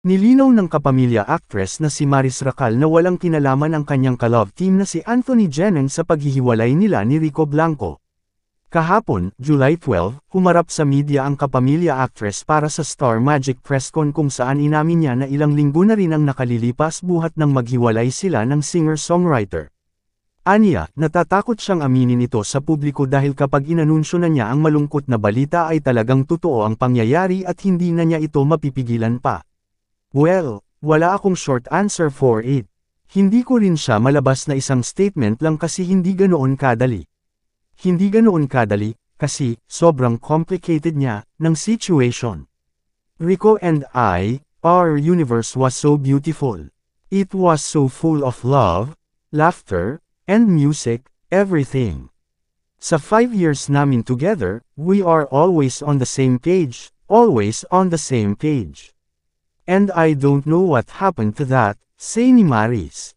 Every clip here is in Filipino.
Nilinaw ng kapamilya actress na si Maris Racal na walang kinalaman ang kanyang ka-love team na si Anthony Jennings sa paghihiwalay nila ni Rico Blanco. Kahapon, July 12, humarap sa media ang kapamilya actress para sa Star Magic Presscon kung saan inamin niya na ilang linggo na rin ang nakalilipas buhat nang maghiwalay sila ng singer-songwriter. Aniya, natatakot siyang aminin ito sa publiko dahil kapag inanunsyo na niya ang malungkot na balita ay talagang totoo ang pangyayari at hindi na niya ito mapipigilan pa. Well, wala akong short answer for it. Hindi ko rin siya malabas na isang statement lang kasi hindi ganoon kadali. Hindi ganoon kadali, kasi, sobrang complicated niya, ng situation. Rico and I, our universe was so beautiful. It was so full of love, laughter, and music, everything. Sa 5 years namin together, we are always on the same page, always on the same page. And I don't know what happened to that, say ni Maris.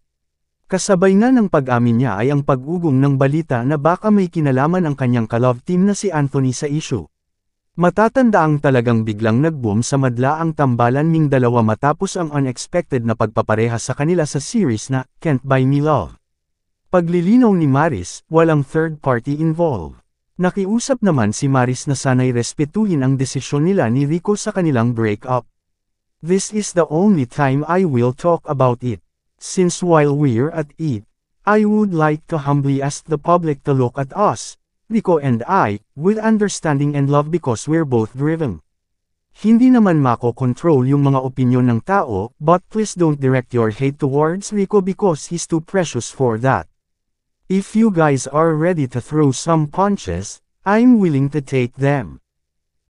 Kasabay na ng pag-amin niya ay ang pag-ugong ng balita na baka may kinalaman ang kanyang ka-love team na si Anthony sa issue. Matatandaang talagang biglang nag-boom sa madla ang tambalan ning dalawa matapos ang unexpected na pagpapareha sa kanila sa series na Can't Buy Me Love. Paglilinaw ni Maris, walang third party involved. Nakiusap naman si Maris na sana'y respetuhin ang desisyon nila ni Rico sa kanilang breakup. This is the only time I will talk about it. Since while we're at it, I would like to humbly ask the public to look at us, Rico and I, with understanding and love because we're both driven. Hindi naman mako-control yung mga opinyon ng tao, but please don't direct your hate towards Rico because he's too precious for that. If you guys are ready to throw some punches, I'm willing to take them.